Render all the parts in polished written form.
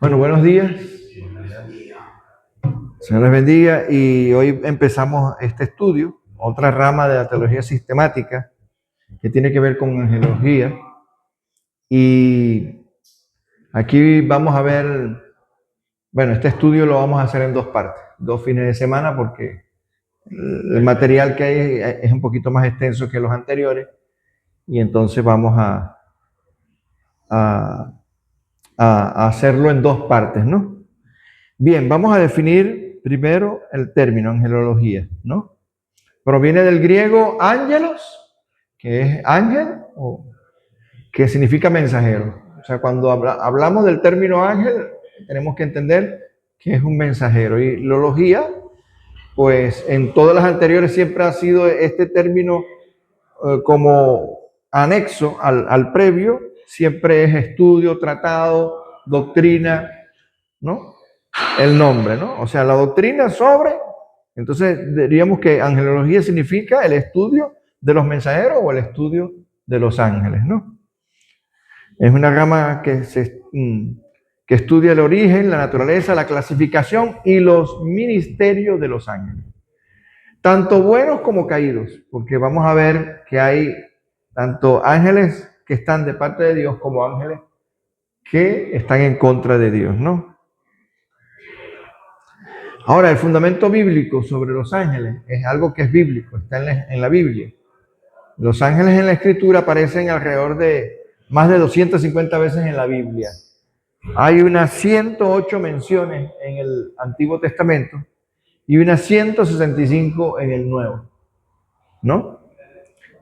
Bueno, buenos días. Señor les bendiga. Y hoy empezamos este estudio, otra rama de la teología sistemática que tiene que ver con angelología. Y aquí vamos a ver, bueno, este estudio lo vamos a hacer en dos partes, 2 fines de semana, porque el material que hay es un poquito más extenso que los anteriores. Y entonces vamos a hacerlo en 2 partes, ¿no? Bien, vamos a definir primero el término angelología, ¿no? Proviene del griego ángelos, que es ángel, o que significa mensajero. O sea, cuando hablamos del término ángel, tenemos que entender que es un mensajero. Y lología, pues en todas las anteriores siempre ha sido este término como anexo al previo, siempre es estudio, tratado, doctrina, ¿no? El nombre, ¿no? O sea, la doctrina sobre, entonces diríamos que angelología significa el estudio de los mensajeros o el estudio de los ángeles, ¿no? Es una rama que estudia el origen, la naturaleza, la clasificación y los ministerios de los ángeles. Tanto buenos como caídos, porque vamos a ver que hay tanto ángeles que están de parte de Dios como ángeles que están en contra de Dios, ¿no? Ahora, el fundamento bíblico sobre los ángeles es algo que es bíblico, está en la Biblia. Los ángeles en la Escritura aparecen alrededor de más de 250 veces en la Biblia. Hay unas 108 menciones en el Antiguo Testamento y unas 165 en el Nuevo, ¿no?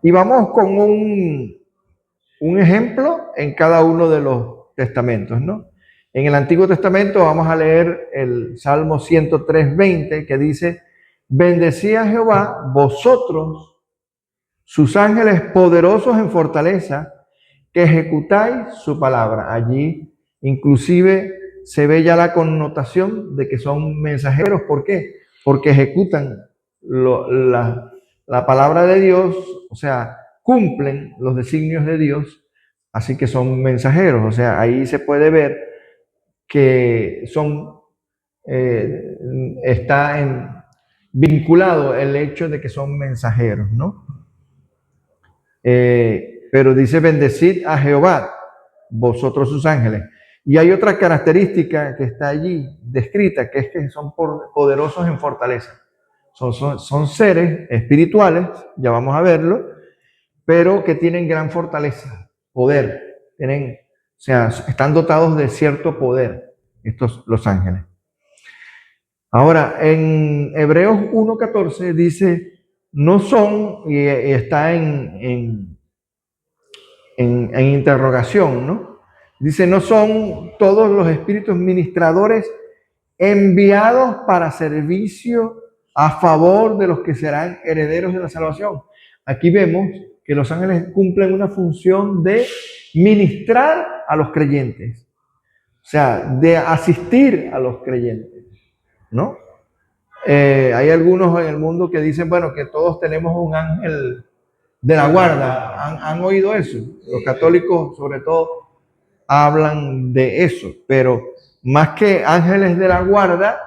Y vamos con un ejemplo en cada uno de los testamentos, ¿no? En el Antiguo Testamento vamos a leer el Salmo 103:20 que dice: bendecid a Jehová vosotros, sus ángeles poderosos en fortaleza, que ejecutáis su palabra. Allí inclusive se ve ya la connotación de que son mensajeros. ¿Por qué? Porque ejecutan la palabra de Dios, o sea, cumplen los designios de Dios, así que son mensajeros. O sea, ahí se puede ver que son, está vinculado el hecho de que son mensajeros, ¿no? Pero dice: bendecid a Jehová, vosotros sus ángeles. Y hay otra característica que está allí descrita, que es que son poderosos en fortaleza. Son seres espirituales, ya vamos a verlo, pero que tienen gran fortaleza, poder. O sea, están dotados de cierto poder, los ángeles. Ahora, en Hebreos 1:14 dice: no son, y está en interrogación, ¿no? Dice: no son todos los espíritus ministradores enviados para servicio a favor de los que serán herederos de la salvación. Aquí vemos que los ángeles cumplen una función de ministrar a los creyentes, o sea, de asistir a los creyentes, ¿no? Hay algunos en el mundo que dicen, bueno, que todos tenemos un ángel de la guarda. ¿Han oído eso? Los católicos, sobre todo, hablan de eso, pero más que ángeles de la guarda,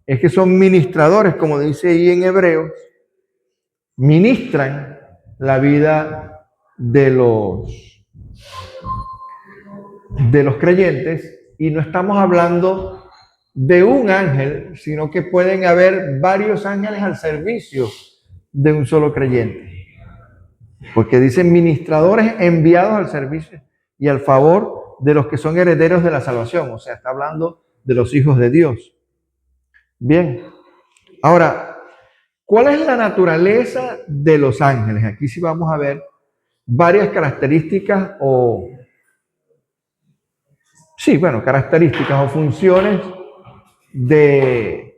es que son ministradores, como dice ahí en Hebreos, ministran la vida de los creyentes, y no estamos hablando de un ángel, sino que pueden haber varios ángeles al servicio de un solo creyente. Porque dicen ministradores enviados al servicio y al favor de los que son herederos de la salvación. O sea, está hablando de los hijos de Dios. Bien. Ahora, ¿cuál es la naturaleza de los ángeles? Aquí sí vamos a ver varias características características o funciones de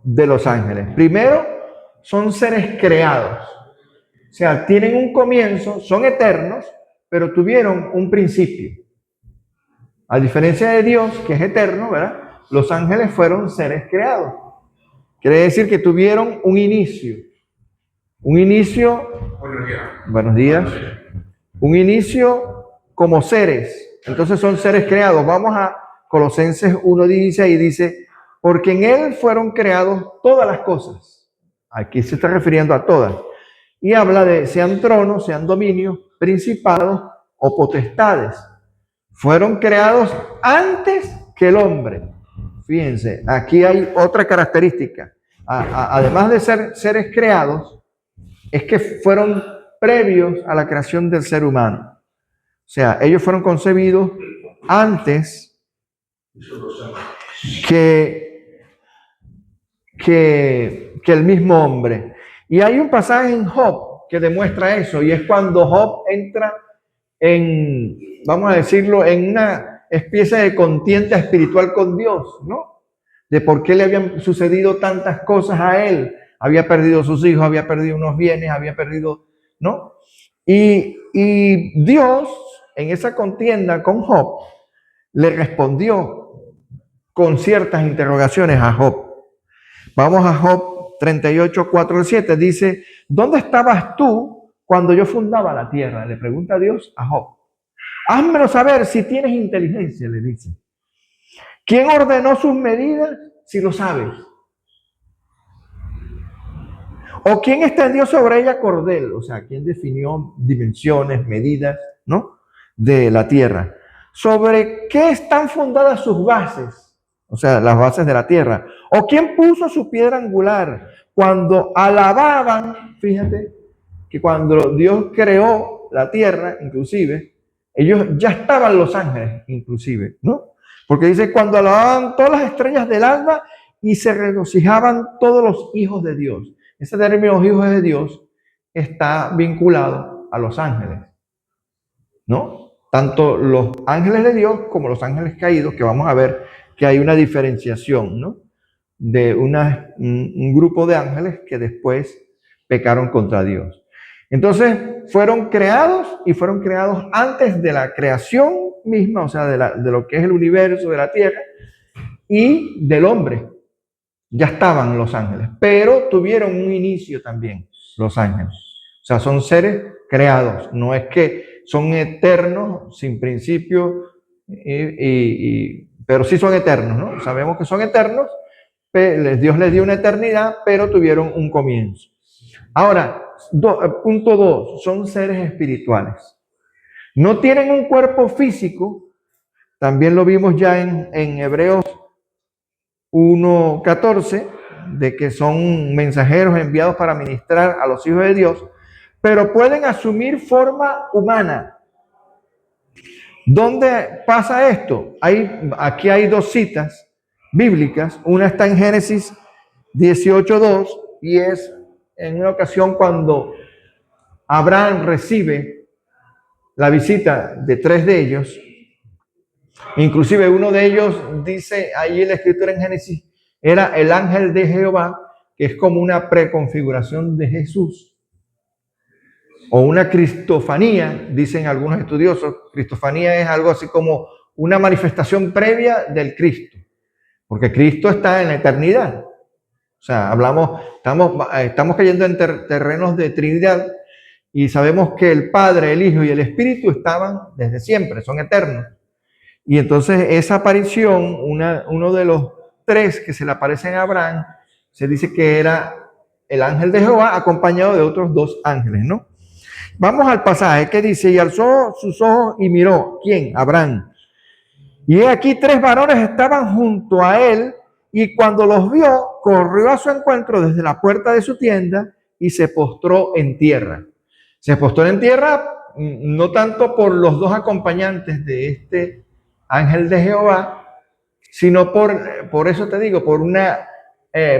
los ángeles. Primero, son seres creados. O sea, tienen un comienzo, son eternos, pero tuvieron un principio. A diferencia de Dios, que es eterno, ¿verdad? Los ángeles fueron seres creados. Quiere decir que tuvieron un inicio. Un inicio, buenos días, un inicio como seres. Entonces son seres creados. Vamos a Colosenses 1:16 dice, porque en Él fueron creados todas las cosas. Aquí se está refiriendo a todas. Y habla de sean tronos, sean dominios, principados o potestades. Fueron creados antes que el hombre. Fíjense, aquí hay otra característica. Además de ser seres creados, es que fueron previos a la creación del ser humano. O sea, ellos fueron concebidos antes que el mismo hombre. Y hay un pasaje en Job que demuestra eso, y es cuando Job entra en, vamos a decirlo, en una especie de contienda espiritual con Dios, ¿no? De por qué le habían sucedido tantas cosas a él. Había perdido sus hijos, había perdido unos bienes, había perdido, ¿no? Y Dios, en esa contienda con Job, le respondió con ciertas interrogaciones a Job. Vamos a Job 38, 4 al 7. Dice, ¿dónde estabas tú cuando yo fundaba la tierra? Le pregunta Dios a Job. Házmelo saber si tienes inteligencia, le dice. ¿Quién ordenó sus medidas si lo sabes? ¿O quién extendió sobre ella cordel? O sea, ¿quién definió dimensiones, medidas, ¿no? De la tierra. ¿Sobre qué están fundadas sus bases? O sea, las bases de la tierra. ¿O quién puso su piedra angular? Cuando alababan, fíjate, que cuando Dios creó la tierra, inclusive, ellos ya estaban los ángeles, inclusive, ¿no? Porque dice, cuando alababan todas las estrellas del alba y se regocijaban todos los hijos de Dios. Ese término hijos de Dios está vinculado a los ángeles, ¿no? Tanto los ángeles de Dios como los ángeles caídos, que vamos a ver que hay una diferenciación, ¿no? De un grupo de ángeles que después pecaron contra Dios. Entonces, fueron creados y fueron creados antes de la creación misma, o sea, de lo que es el universo, de la tierra y del hombre. Ya estaban los ángeles, pero tuvieron un inicio también los ángeles. O sea, son seres creados, no es que son eternos, sin principio, pero sí son eternos, ¿no? Sabemos que son eternos, Dios les dio una eternidad, pero tuvieron un comienzo. Ahora, punto 2, son seres espirituales. No tienen un cuerpo físico, también lo vimos ya en Hebreos 1:14, de que son mensajeros enviados para ministrar a los hijos de Dios, pero pueden asumir forma humana. ¿Dónde pasa esto? Aquí hay dos citas bíblicas. Una está en Génesis 18:2 y es en una ocasión cuando Abraham recibe la visita de 3 de ellos. Inclusive uno de ellos dice ahí en la escritura en Génesis, era el ángel de Jehová, que es como una preconfiguración de Jesús. O una cristofanía, dicen algunos estudiosos. Cristofanía es algo así como una manifestación previa del Cristo. Porque Cristo está en la eternidad. O sea, estamos cayendo en terrenos de Trinidad y sabemos que el Padre, el Hijo y el Espíritu estaban desde siempre, son eternos. Y entonces esa aparición, uno de los 3 que se le aparecen a Abraham, se dice que era el ángel de Jehová acompañado de otros 2 ángeles, ¿no? Vamos al pasaje que dice, y alzó sus ojos y miró, ¿quién? Abraham. Y aquí 3 varones estaban junto a él, y cuando los vio, corrió a su encuentro desde la puerta de su tienda y se postró en tierra. Se postró en tierra no tanto por los 2 acompañantes de este ángel de Jehová, sino por eso te digo, por una,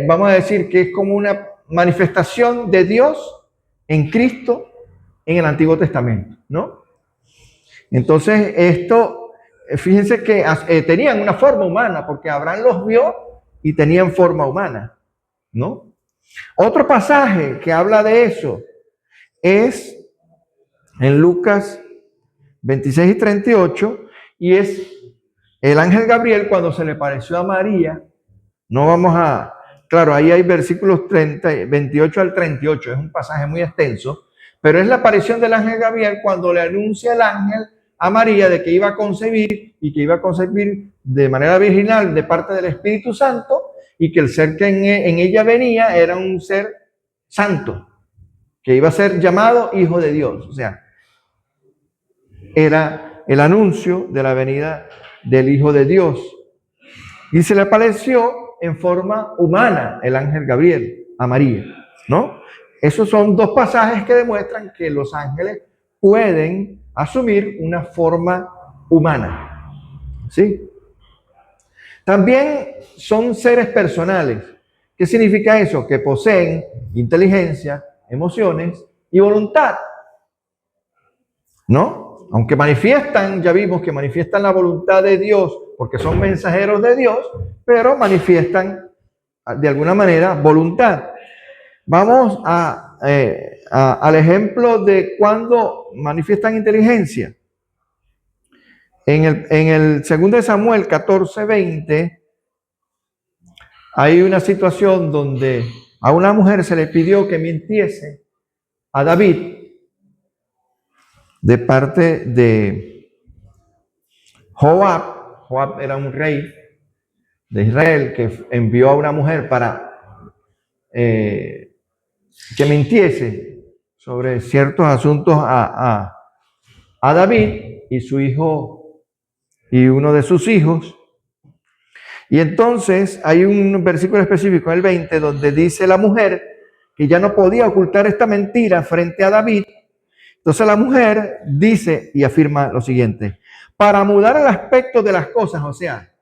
vamos a decir que es como una manifestación de Dios en Cristo en el Antiguo Testamento, ¿no? Entonces esto, fíjense que tenían una forma humana, porque Abraham los vio y tenían forma humana, ¿no? Otro pasaje que habla de eso es en Lucas 26 y 38, y es el ángel Gabriel cuando se le pareció a María. No vamos a, claro, ahí hay versículos 28 al 38, es un pasaje muy extenso, pero es la aparición del ángel Gabriel cuando le anuncia el ángel a María de que iba a concebir y que iba a concebir de manera virginal de parte del Espíritu Santo y que el ser que en ella venía era un ser santo, que iba a ser llamado Hijo de Dios. O sea, era el anuncio de la venida del Hijo de Dios. Y se le apareció en forma humana el ángel Gabriel a María, ¿no? Esos son dos pasajes que demuestran que los ángeles pueden asumir una forma humana, ¿sí? También son seres personales. ¿Qué significa eso? Que poseen inteligencia, emociones y voluntad, ¿no? Aunque manifiestan, ya vimos que manifiestan la voluntad de Dios porque son mensajeros de Dios, pero manifiestan de alguna manera voluntad. Vamos al ejemplo de cuando manifiestan inteligencia. En el 2 Samuel 14:20 hay una situación donde a una mujer se le pidió que mintiese a David de parte de Joab. Joab era un rey de Israel que envió a una mujer para que mintiese sobre ciertos asuntos a David y su hijo y uno de sus hijos. Y entonces hay un versículo específico, el 20, donde dice la mujer que ya no podía ocultar esta mentira frente a David. Entonces la mujer dice y afirma lo siguiente: para mudar el aspecto de las cosas, o sea,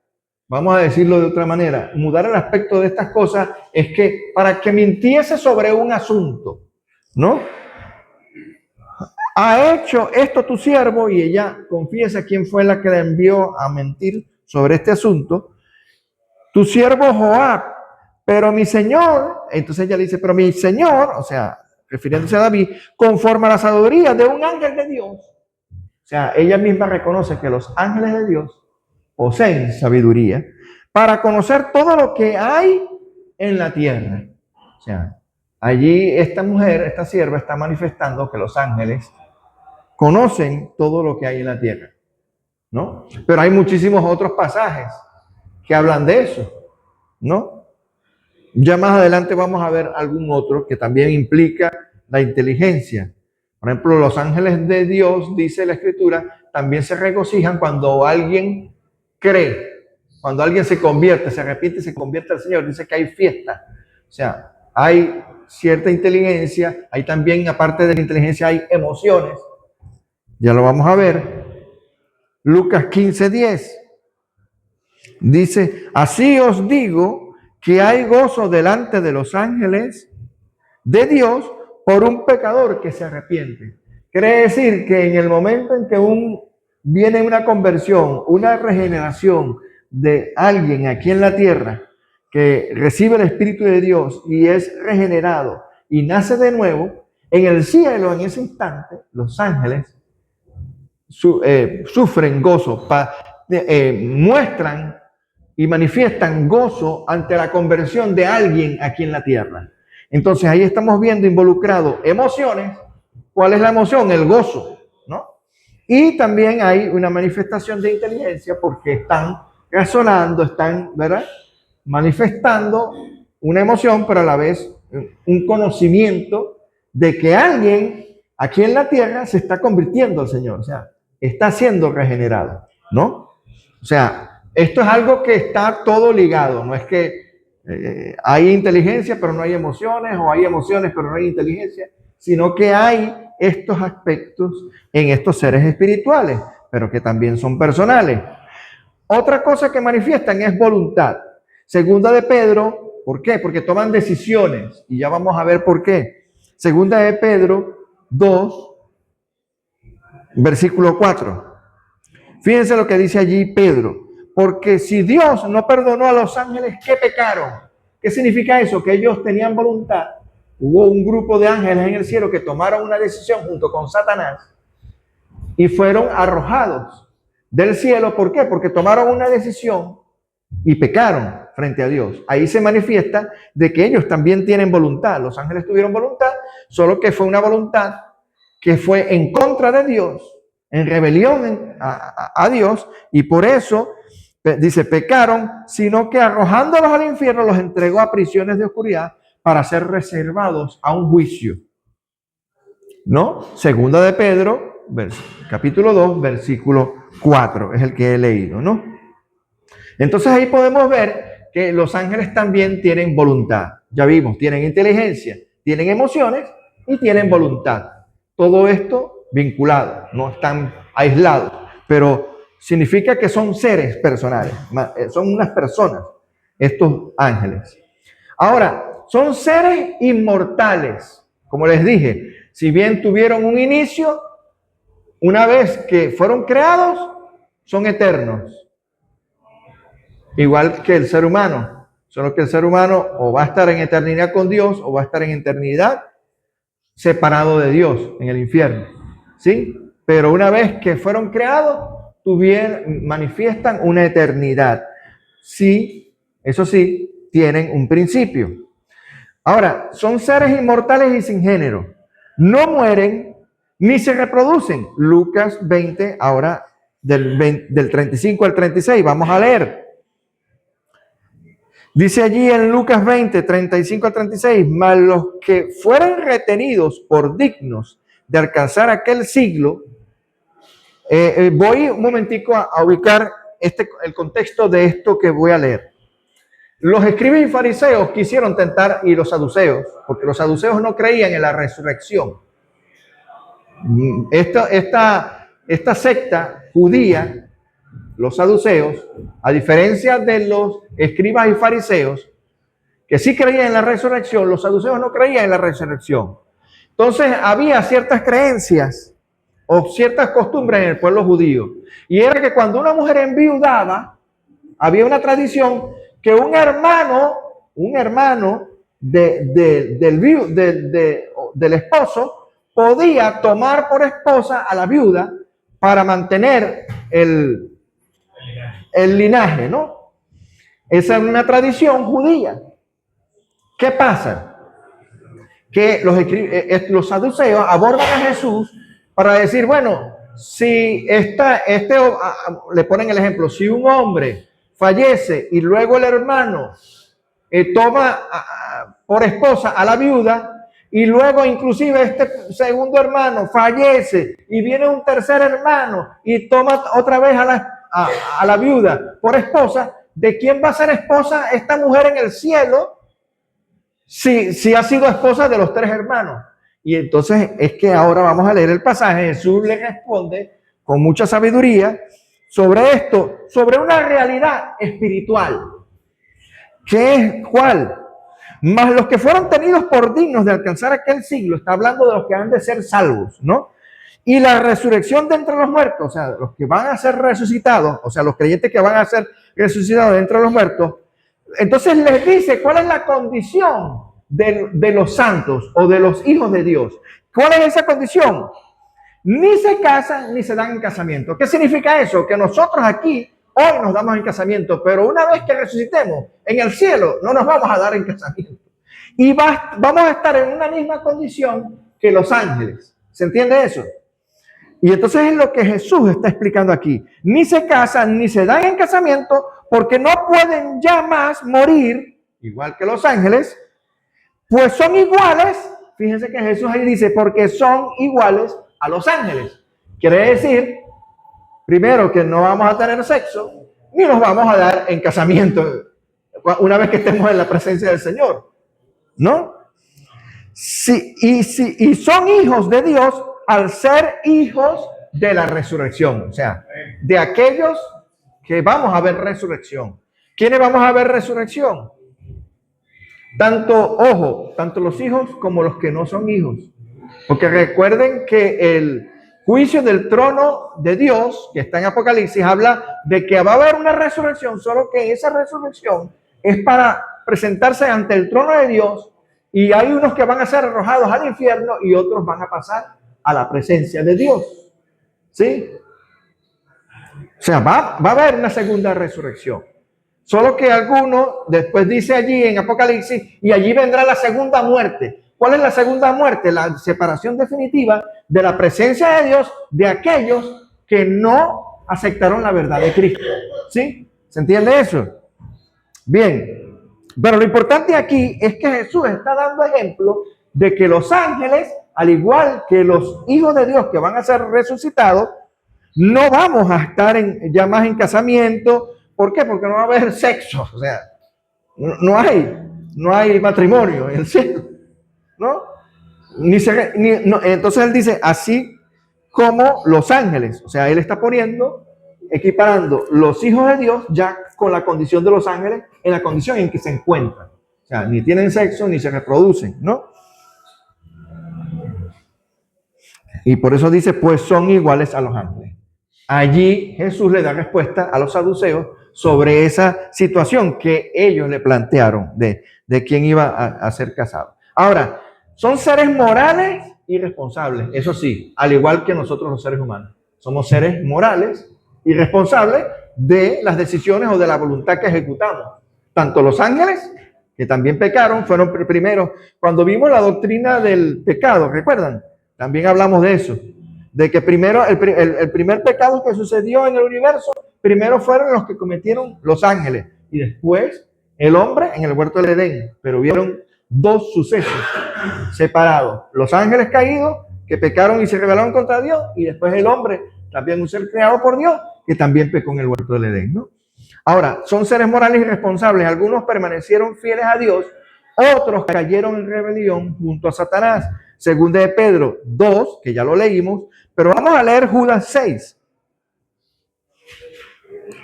vamos a decirlo de otra manera, mudar el aspecto de estas cosas es que para que mintiese sobre un asunto, ¿no? Ha hecho esto tu siervo, y ella confiesa quién fue la que la envió a mentir sobre este asunto. Tu siervo Joab, pero mi señor, entonces ella dice, pero mi señor, o sea, refiriéndose a David, conforme a la sabiduría de un ángel de Dios. O sea, ella misma reconoce que los ángeles de Dios poseen sabiduría para conocer todo lo que hay en la tierra. O sea, allí esta mujer, esta sierva, está manifestando que los ángeles conocen todo lo que hay en la tierra, ¿no? Pero hay muchísimos otros pasajes que hablan de eso, ¿no? Ya más adelante vamos a ver algún otro que también implica la inteligencia. Por ejemplo, los ángeles de Dios, dice la Escritura, también se regocijan cuando alguien cree, cuando alguien se convierte, se arrepiente y se convierte al Señor. Dice que hay fiesta. O sea, hay cierta inteligencia, hay también, aparte de la inteligencia, hay emociones. Ya lo vamos a ver. Lucas 15:10 dice, así os digo que hay gozo delante de los ángeles de Dios por un pecador que se arrepiente. Quiere decir que en el momento en que viene una conversión, una regeneración de alguien aquí en la tierra que recibe el Espíritu de Dios y es regenerado y nace de nuevo, en el cielo, en ese instante, los ángeles sufren gozo, muestran y manifiestan gozo ante la conversión de alguien aquí en la tierra. Entonces ahí estamos viendo involucrado emociones. ¿Cuál es la emoción? El gozo, ¿no? Y también hay una manifestación de inteligencia porque están razonando, están, ¿verdad?, manifestando una emoción, pero a la vez un conocimiento de que alguien aquí en la tierra se está convirtiendo al Señor, o sea, está siendo regenerado, ¿no? O sea, esto es algo que está todo ligado, no es que hay inteligencia pero no hay emociones, o hay emociones pero no hay inteligencia, sino que hay estos aspectos en estos seres espirituales, pero que también son personales. Otra cosa que manifiestan es voluntad. Segunda de Pedro, ¿por qué? Porque toman decisiones, y ya vamos a ver por qué. Segunda de Pedro 2, versículo 4. Fíjense lo que dice allí Pedro. Porque si Dios no perdonó a los ángeles que pecaron, ¿qué significa eso? Que ellos tenían voluntad. Hubo un grupo de ángeles en el cielo que tomaron una decisión junto con Satanás y fueron arrojados del cielo. ¿Por qué? Porque tomaron una decisión y pecaron frente a Dios. Ahí se manifiesta de que ellos también tienen voluntad. Los ángeles tuvieron voluntad, solo que fue una voluntad que fue en contra de Dios en rebelión a Dios, y por eso dice, pecaron, sino que arrojándolos al infierno los entregó a prisiones de oscuridad para ser reservados a un juicio. ¿No? Segunda de Pedro, capítulo 2, versículo 4, es el que he leído, ¿no? Entonces ahí podemos ver que los ángeles también tienen voluntad. Ya vimos, tienen inteligencia, tienen emociones y tienen voluntad. Todo esto vinculado, no están aislados, pero significa que son seres personales, son unas personas, estos ángeles. Ahora, son seres inmortales, como les dije, si bien tuvieron un inicio, una vez que fueron creados, son eternos. Igual que el ser humano, solo que el ser humano o va a estar en eternidad con Dios o va a estar en eternidad separado de Dios en el infierno, ¿sí? Pero una vez que fueron creados, manifiestan una eternidad. Sí, eso sí, tienen un principio. Ahora, son seres inmortales y sin género. No mueren ni se reproducen. Lucas 20, ahora del 35 al 36, vamos a leer. Dice allí en Lucas 20, 35 al 36, mas los que fueran retenidos por dignos de alcanzar aquel siglo, voy un momentico a ubicar el contexto de esto que voy a leer. Los escribas y fariseos quisieron tentar, y los saduceos, porque los saduceos no creían en la resurrección. Esta secta judía, los saduceos, a diferencia de los escribas y fariseos, que sí creían en la resurrección, los saduceos no creían en la resurrección. Entonces había ciertas creencias o ciertas costumbres en el pueblo judío. Y era que cuando una mujer enviudaba, había una tradición que un hermano del esposo podía tomar por esposa a la viuda para mantener el linaje, ¿no? Esa es una tradición judía. ¿Qué pasa? Que los saduceos abordan a Jesús para decir, bueno, si le ponen el ejemplo, si un hombre fallece y luego el hermano toma por esposa a la viuda, y luego inclusive este segundo hermano fallece y viene un tercer hermano y toma otra vez a la viuda por esposa, ¿de quién va a ser esposa esta mujer en el cielo si ha sido esposa de los tres hermanos? Y entonces es que ahora vamos a leer el pasaje. Jesús le responde con mucha sabiduría sobre esto, sobre una realidad espiritual. ¿Qué es cuál? Mas los que fueron tenidos por dignos de alcanzar aquel siglo, está hablando de los que han de ser salvos, ¿no? Y la resurrección de entre los muertos, o sea, los que van a ser resucitados, o sea, los creyentes que van a ser resucitados de entre los muertos, entonces les dice cuál es la condición de los santos o de los hijos de Dios. ¿Cuál es esa condición? Ni se casan ni se dan en casamiento. ¿Qué significa eso? Que nosotros aquí hoy nos damos en casamiento, pero una vez que resucitemos en el cielo no nos vamos a dar en casamiento. Y vamos a estar en una misma condición que los ángeles. ¿Se entiende eso? Y entonces es lo que Jesús está explicando aquí. Ni se casan ni se dan en casamiento porque no pueden ya más morir, igual que los ángeles, pues son iguales. Fíjense que Jesús ahí dice, porque son iguales a los ángeles. Quiere decir, primero, que no vamos a tener sexo, ni nos vamos a dar en casamiento una vez que estemos en la presencia del Señor, ¿no? Y son hijos de Dios al ser hijos de la resurrección, o sea, de aquellos que vamos a ver resurrección. ¿Quiénes vamos a ver resurrección? Tanto los hijos como los que no son hijos. Porque recuerden que el juicio del trono de Dios, que está en Apocalipsis, habla de que va a haber una resurrección, solo que esa resurrección es para presentarse ante el trono de Dios, y hay unos que van a ser arrojados al infierno y otros van a pasar a la presencia de Dios. ¿Sí? O sea, va a haber una segunda resurrección. Solo que algunos, después dice allí en Apocalipsis, y allí vendrá la segunda muerte. ¿Cuál es la segunda muerte? La separación definitiva de la presencia de Dios de aquellos que no aceptaron la verdad de Cristo. ¿Sí? ¿Se entiende eso? Bien. Pero lo importante aquí es que Jesús está dando ejemplo de que los ángeles, al igual que los hijos de Dios que van a ser resucitados, no vamos a estar ya más en casamiento. ¿Por qué? Porque no va a haber sexo. O sea, no hay matrimonio en el cielo, ¿no? Entonces él dice, así como los ángeles. O sea, él está equiparando los hijos de Dios ya con la condición de los ángeles en la condición en que se encuentran. O sea, ni tienen sexo ni se reproducen, ¿no? Y por eso dice, pues son iguales a los ángeles. Allí Jesús le da respuesta a los saduceos sobre esa situación que ellos le plantearon de quién iba a ser casado. Ahora, son seres morales y responsables, eso sí, al igual que nosotros los seres humanos. Somos seres morales y responsables de las decisiones o de la voluntad que ejecutamos. Tanto los ángeles, que también pecaron, fueron primeros. Cuando vimos la doctrina del pecado, ¿recuerdan? También hablamos de eso, de que primero el primer pecado que sucedió en el universo, primero fueron los que cometieron los ángeles y después el hombre en el huerto del Edén. Pero hubieron dos sucesos separados: los ángeles caídos que pecaron y se rebelaron contra Dios, y después el hombre, también un ser creado por Dios, que también pecó en el huerto del Edén, ¿no? Ahora, son seres morales y responsables. Algunos permanecieron fieles a Dios, otros cayeron en rebelión junto a Satanás. Segunda de Pedro 2, que ya lo leímos, pero vamos a leer Judas 6.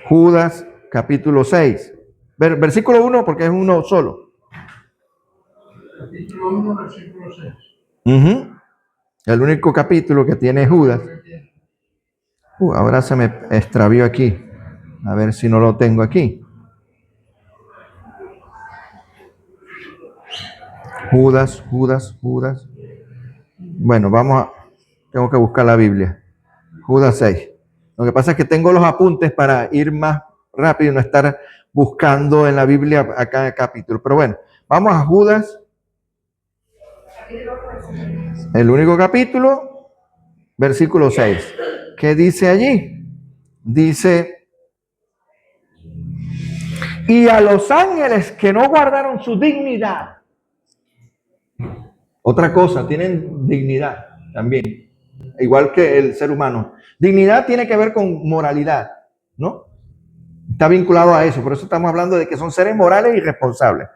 Judas capítulo 6. Versículo 1, porque es uno solo. Capítulo 1, versículo 6. El único capítulo que tiene Judas. Ahora se me extravió aquí. A ver si no lo tengo aquí. Judas. Bueno, tengo que buscar la Biblia. Judas 6. Lo que pasa es que tengo los apuntes para ir más rápido y no estar buscando en la Biblia a cada capítulo. Pero bueno, vamos a Judas. El único capítulo, versículo 6. ¿Qué dice allí? Dice: y a los ángeles que no guardaron su dignidad. Otra cosa, tienen dignidad también, igual que el ser humano. Dignidad tiene que ver con moralidad, ¿no? Está vinculado a eso, por eso estamos hablando de que son seres morales y responsables,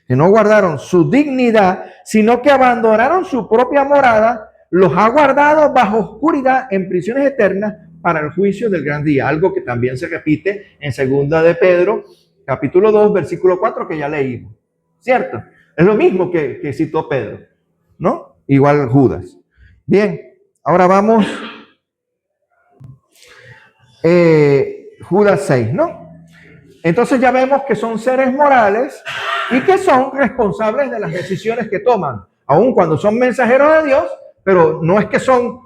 que no guardaron su dignidad, sino que abandonaron su propia morada, los ha guardado bajo oscuridad en prisiones eternas para el juicio del gran día. Algo que también se repite en segunda de Pedro, capítulo 2, versículo 4, que ya leímos, ¿cierto? Es lo mismo que citó Pedro, ¿no? Igual Judas. Bien, ahora vamos, Judas 6, ¿no? Entonces ya vemos que son seres morales y que son responsables de las decisiones que toman, aun cuando son mensajeros de Dios, pero no es que son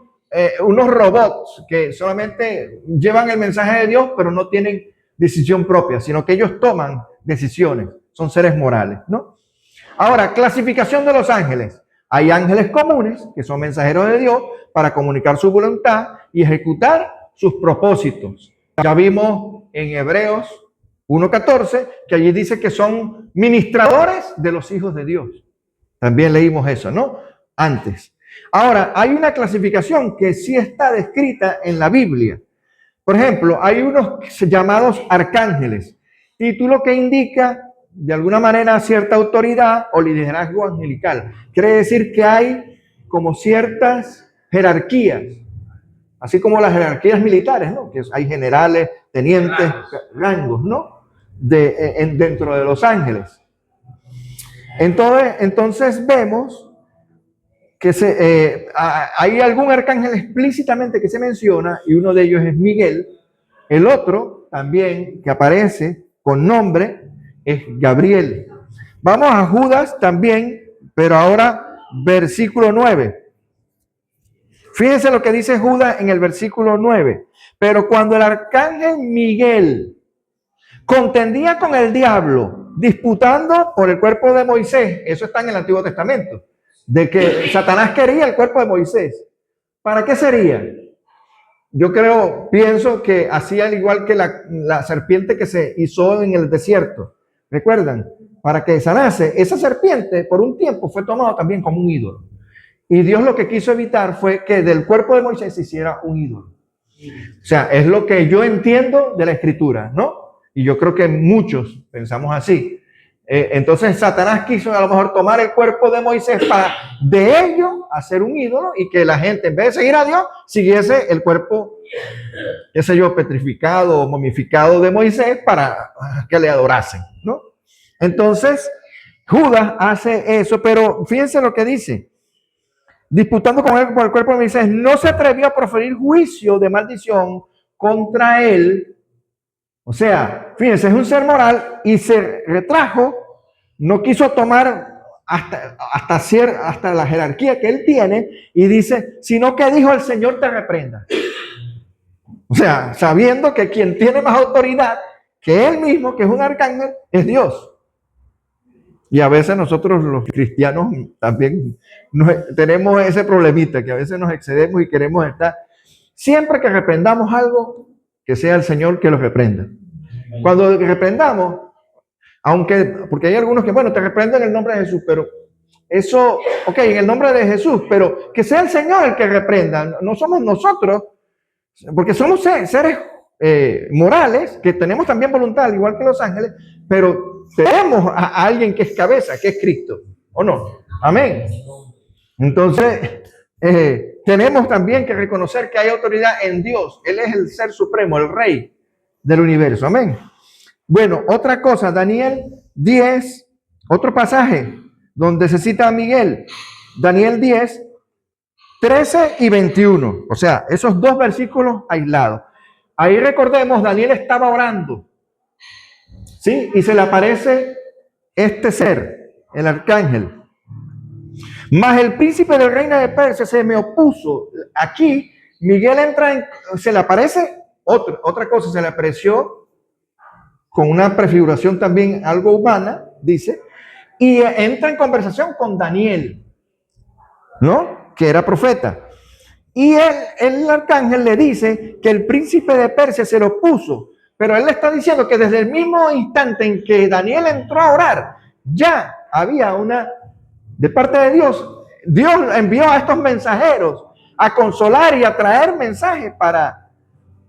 unos robots que solamente llevan el mensaje de Dios, pero no tienen decisión propia, sino que ellos toman decisiones, son seres morales, ¿no? Ahora, clasificación de los ángeles. Hay ángeles comunes, que son mensajeros de Dios para comunicar su voluntad y ejecutar sus propósitos. Ya vimos en Hebreos 1:14, que allí dice que son ministradores de los hijos de Dios. También leímos eso, ¿no? Antes. Ahora, hay una clasificación que sí está descrita en la Biblia. Por ejemplo, hay unos llamados arcángeles, título que indica de alguna manera cierta autoridad o liderazgo angelical. Quiere decir que hay como ciertas jerarquías, así como las jerarquías militares, ¿no? Que hay generales, tenientes, rangos, ¿no? Dentro de los ángeles. Entonces vemos que hay algún arcángel explícitamente que se menciona, y uno de ellos es Miguel. El otro también que aparece con nombre es Gabriel. Vamos a Judas también, pero ahora versículo 9. Fíjense lo que dice Judas en el versículo 9. Pero cuando el arcángel Miguel contendía con el diablo, disputando por el cuerpo de Moisés, eso está en el Antiguo Testamento, de que Satanás quería el cuerpo de Moisés. ¿Para qué sería? Yo pienso que hacía al igual que la serpiente que se hizo en el desierto. ¿Recuerdan? Para que sanase, esa serpiente por un tiempo fue tomada también como un ídolo. Y Dios lo que quiso evitar fue que del cuerpo de Moisés se hiciera un ídolo. O sea, es lo que yo entiendo de la escritura, ¿no? Y yo creo que muchos pensamos así. Entonces Satanás quiso a lo mejor tomar el cuerpo de Moisés para de ello hacer un ídolo y que la gente en vez de seguir a Dios siguiese el cuerpo, qué sé yo, petrificado o momificado de Moisés para que le adorasen, ¿no? Entonces Judas hace eso, pero fíjense lo que dice. Disputando con él por el cuerpo de Moisés, no se atrevió a proferir juicio de maldición contra él. O sea, fíjense, es un ser moral y se retrajo, no quiso tomar hasta la jerarquía que él tiene y dice, sino que dijo el Señor te reprenda. O sea, sabiendo que quien tiene más autoridad que él mismo, que es un arcángel, es Dios. Y a veces nosotros los cristianos también tenemos ese problemita, que a veces nos excedemos y queremos estar. Siempre que reprendamos algo, que sea el Señor que lo reprenda. Cuando reprendamos, porque hay algunos que, bueno, te reprenden en el nombre de Jesús, pero eso, ok, en el nombre de Jesús, pero que sea el Señor el que reprenda, no somos nosotros, porque somos seres morales, que tenemos también voluntad, igual que los ángeles, pero tenemos a alguien que es cabeza, que es Cristo, ¿o no? Amén. Entonces, tenemos también que reconocer que hay autoridad en Dios. Él es el ser supremo, el rey del universo. Amén. Bueno, otra cosa, Daniel 10, otro pasaje donde se cita a Miguel. Daniel 10, 13 y 21. O sea, esos dos versículos aislados. Ahí recordemos, Daniel estaba orando. ¿Sí? Y se le aparece este ser, el arcángel. Mas el príncipe del reino de Persia se me opuso. Aquí Miguel se le aparece otra cosa, se le apareció con una prefiguración también algo humana, dice, y entra en conversación con Daniel, ¿no? Que era profeta. Y el arcángel le dice que el príncipe de Persia se lo opuso. Pero él le está diciendo que desde el mismo instante en que Daniel entró a orar, ya había de parte de Dios, Dios envió a estos mensajeros a consolar y a traer mensajes para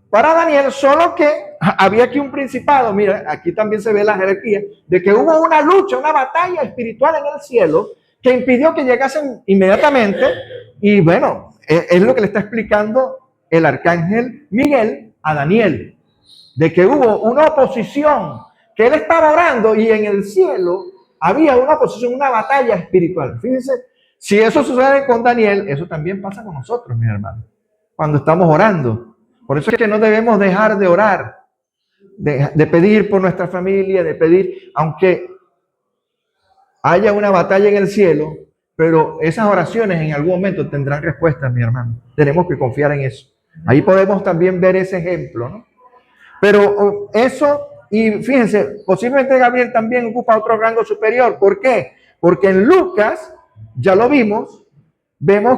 Daniel, solo que había aquí un principado, mira, aquí también se ve la jerarquía, de que hubo una lucha, una batalla espiritual en el cielo que impidió que llegasen inmediatamente, y bueno, es lo que le está explicando el arcángel Miguel a Daniel, de que hubo una oposición, que él estaba orando y en el cielo había una oposición, una batalla espiritual. Fíjense, si eso sucede con Daniel, eso también pasa con nosotros, mis hermanos, cuando estamos orando. Por eso es que no debemos dejar de orar, de pedir por nuestra familia, de pedir, aunque haya una batalla en el cielo, pero esas oraciones en algún momento tendrán respuesta, mi hermano. Tenemos que confiar en eso. Ahí podemos también ver ese ejemplo, ¿no? Pero eso, y fíjense, posiblemente Gabriel también ocupa otro rango superior. ¿Por qué? Porque en Lucas, ya lo vemos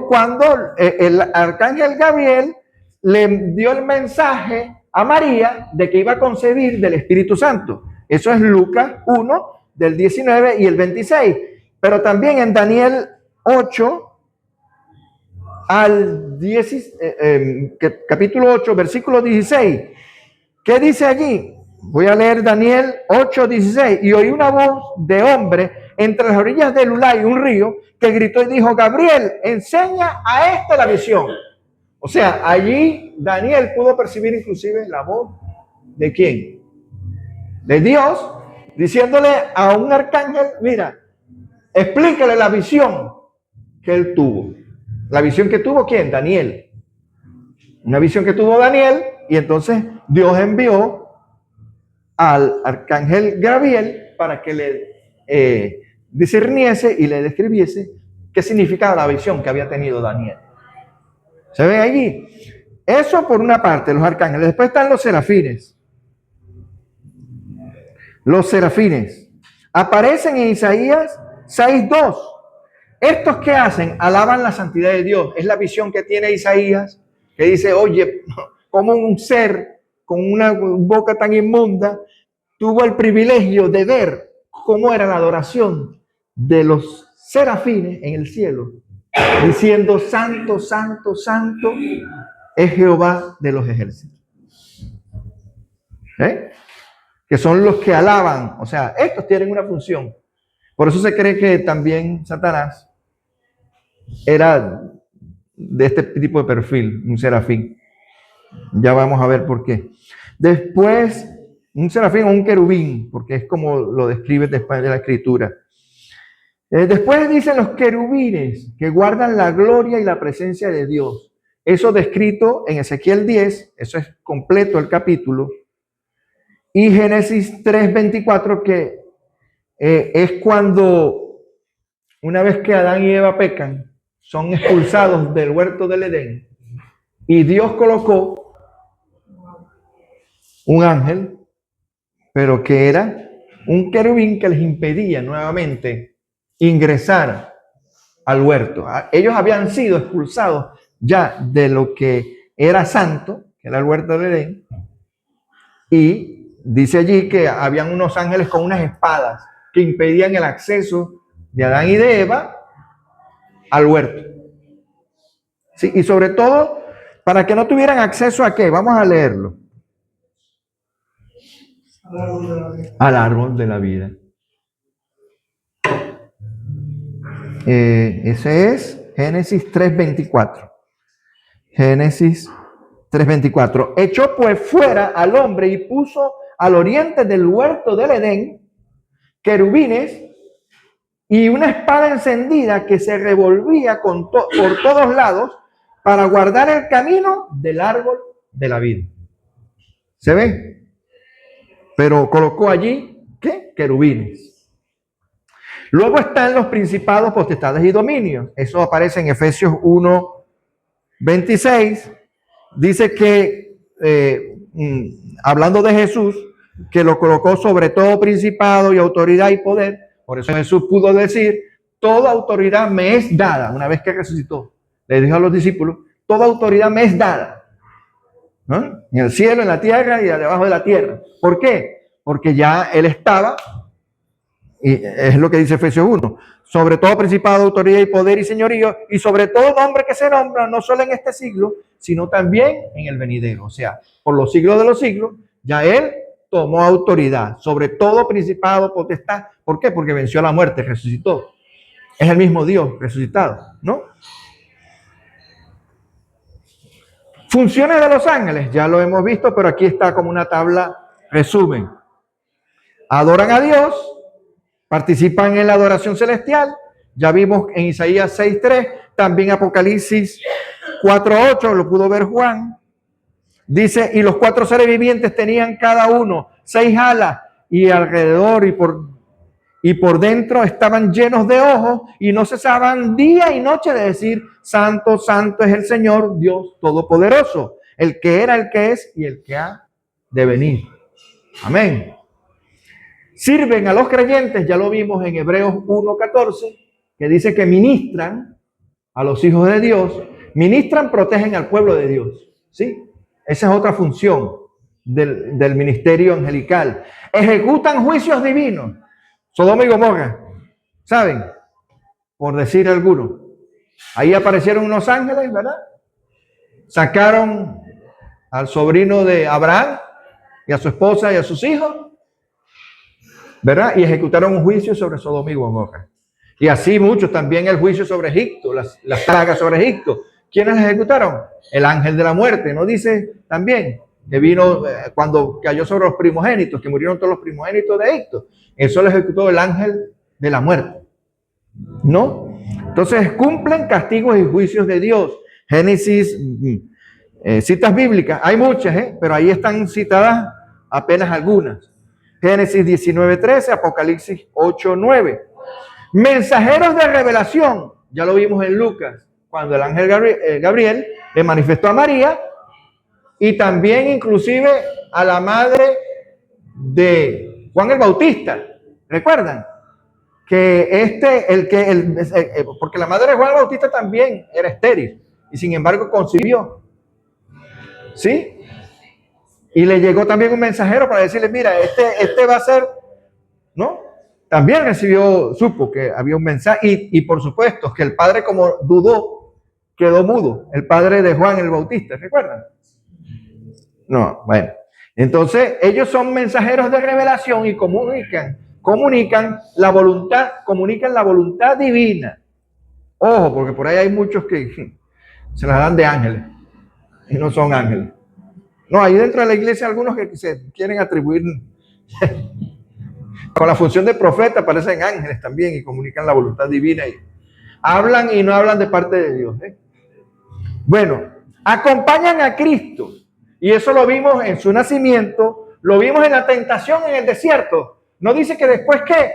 cuando el arcángel Gabriel le dio el mensaje a María de que iba a concebir del Espíritu Santo. Eso es Lucas 1, del 19 y el 26. Pero también en Daniel 8, capítulo 8, versículo 16. ¿Qué dice allí? Voy a leer Daniel 8, 16. Y oí una voz de hombre entre las orillas del Ulai, un río, que gritó y dijo, Gabriel, enseña a este la visión. O sea, allí Daniel pudo percibir inclusive la voz ¿de quién? De Dios, diciéndole a un arcángel, mira, explícale la visión que él tuvo. La visión que tuvo, ¿quién? Daniel. Una visión que tuvo Daniel, y entonces Dios envió al arcángel Gabriel para que le discerniese y le describiese qué significaba la visión que había tenido Daniel. ¿Se ven allí? Eso por una parte, los arcángeles. Después están los serafines. Los serafines aparecen en Isaías 6:2. Estos que hacen, alaban la santidad de Dios. Es la visión que tiene Isaías, que dice, oye, como un ser con una boca tan inmunda tuvo el privilegio de ver cómo era la adoración de los serafines en el cielo, diciendo, santo, santo, santo es Jehová de los ejércitos. Que son los que alaban, o sea, estos tienen una función. Por eso se cree que también Satanás era de este tipo de perfil, un serafín. Ya vamos a ver por qué. Después, un serafín o un querubín, porque es como lo describe después de la escritura. Después dicen los querubines que guardan la gloria y la presencia de Dios. Eso descrito en Ezequiel 10, eso es completo el capítulo. Y Génesis 3:24, que es cuando una vez que Adán y Eva pecan, son expulsados del huerto del Edén. Y Dios colocó un ángel, pero que era un querubín que les impedía nuevamente ingresar al huerto. Ellos habían sido expulsados ya de lo que era santo, que era el huerto del Edén, y dice allí que habían unos ángeles con unas espadas que impedían el acceso de Adán y de Eva al huerto. Sí, y sobre todo, para que no tuvieran acceso a qué, vamos a leerlo. Al árbol de la vida. Ese es Génesis 3:24. Génesis 3:24. Echó pues fuera al hombre y puso al oriente del huerto del Edén querubines y una espada encendida que se revolvía por todos lados para guardar el camino del árbol de la vida. ¿Se ve? Pero colocó allí, ¿qué? Querubines. Luego están los principados, potestades y dominios. Eso aparece en Efesios 1:26. Dice que, hablando de Jesús, que lo colocó sobre todo principado y autoridad y poder. Por eso Jesús pudo decir, toda autoridad me es dada, una vez que resucitó. Le dijo a los discípulos, toda autoridad me es dada. ¿No? En el cielo, en la tierra y debajo de la tierra. ¿Por qué? Porque ya él estaba, y es lo que dice Efesios 1, sobre todo principado, autoridad y poder y señorío, y sobre todo nombre que se nombra, no solo en este siglo, sino también en el venidero. O sea, por los siglos de los siglos, ya él tomó autoridad sobre todo principado, potestad. ¿Por qué? Porque venció a la muerte, resucitó. Es el mismo Dios resucitado, ¿no? Funciones de los ángeles, ya lo hemos visto, pero aquí está como una tabla resumen. Adoran a Dios, participan en la adoración celestial. Ya vimos en Isaías 6:3, también Apocalipsis 4:8, lo pudo ver Juan. Dice, y los 4 seres vivientes tenían cada uno 6 alas y alrededor y por dentro estaban llenos de ojos y no cesaban día y noche de decir, santo, santo es el Señor Dios Todopoderoso, el que era, el que es y el que ha de venir. Amén. Sirven a los creyentes, ya lo vimos en Hebreos 1:14, que dice que ministran a los hijos de Dios, ministran, protegen al pueblo de Dios, ¿sí? Esa es otra función del ministerio angelical. Ejecutan juicios divinos. Sodoma y Gomorra, ¿saben? Por decir alguno. Ahí aparecieron unos ángeles, ¿verdad? Sacaron al sobrino de Abraham y a su esposa y a sus hijos, ¿verdad? Y ejecutaron un juicio sobre Sodoma y Gomorra. Y así muchos, también el juicio sobre Egipto, las plagas sobre Egipto. ¿Quiénes las ejecutaron? El ángel de la muerte, ¿no dice también? Que vino cuando cayó sobre los primogénitos, que murieron todos los primogénitos de Egipto. Eso lo ejecutó el ángel de la muerte, ¿no? Entonces cumplen castigos y juicios de Dios. Génesis, citas bíblicas, hay muchas, pero ahí están citadas apenas algunas. Génesis 19:13, Apocalipsis 8:9. Mensajeros de revelación, ya lo vimos en Lucas, cuando el ángel Gabriel le manifestó a María y también inclusive a la madre de Juan el Bautista. ¿Recuerdan? que porque la madre de Juan el Bautista también era estéril y sin embargo concibió, ¿sí? Y le llegó también un mensajero para decirle, mira, este va a ser, ¿no? También supo que había un mensaje y por supuesto que el padre como dudó, quedó mudo, el padre de Juan el Bautista, ¿recuerdan? No, bueno. Entonces ellos son mensajeros de revelación y comunican la voluntad divina. Ojo, porque por ahí hay muchos que se las dan de ángeles y no son ángeles. No, ahí dentro de la iglesia algunos que se quieren atribuir con la función de profeta, parecen ángeles también y comunican la voluntad divina y hablan y no hablan de parte de Dios. Bueno, acompañan a Cristo y eso lo vimos en su nacimiento, lo vimos en la tentación en el desierto. No dice que después que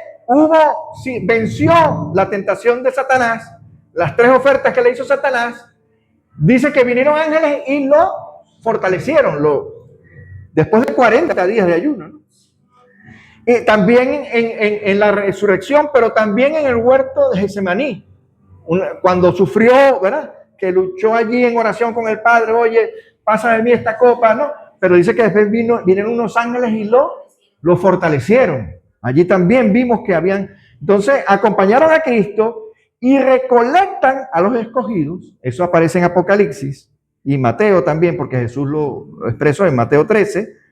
venció la tentación de Satanás, las 3 ofertas que le hizo Satanás, dice que vinieron ángeles y lo fortalecieron, después de 40 días de ayuno, ¿no? Y también en la resurrección, pero también en el huerto de Getsemaní, cuando sufrió, ¿verdad? Que luchó allí en oración con el Padre, oye, pasa de mí esta copa, ¿no? Pero dice que después vinieron unos ángeles y lo fortalecieron. Allí también vimos que entonces acompañaron a Cristo y recolectan a los escogidos. Eso aparece en Apocalipsis y Mateo también, porque Jesús lo expresó en Mateo 13,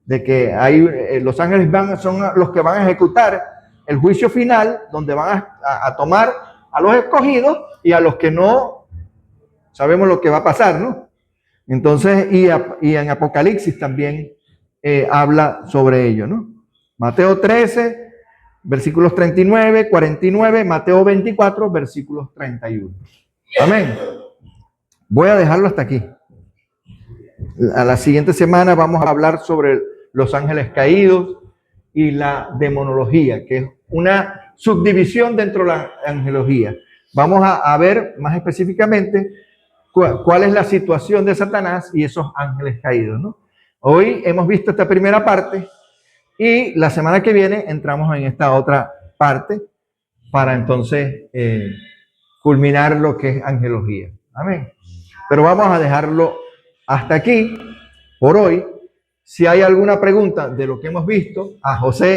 de que los ángeles son los que van a ejecutar el juicio final, donde van a tomar a los escogidos y a los que no sabemos lo que va a pasar, ¿no? Entonces, y en Apocalipsis también habla sobre ello, ¿no? Mateo 13, versículos 39, 49, Mateo 24, versículos 31. Amén. Voy a dejarlo hasta aquí. A la siguiente semana vamos a hablar sobre los ángeles caídos y la demonología, que es una subdivisión dentro de la angelología. Vamos a ver más específicamente cuál es la situación de Satanás y esos ángeles caídos, ¿no? Hoy hemos visto esta primera parte y la semana que viene entramos en esta otra parte para entonces culminar lo que es angelología. Amén. Pero vamos a dejarlo hasta aquí por hoy. Si hay alguna pregunta de lo que hemos visto, a José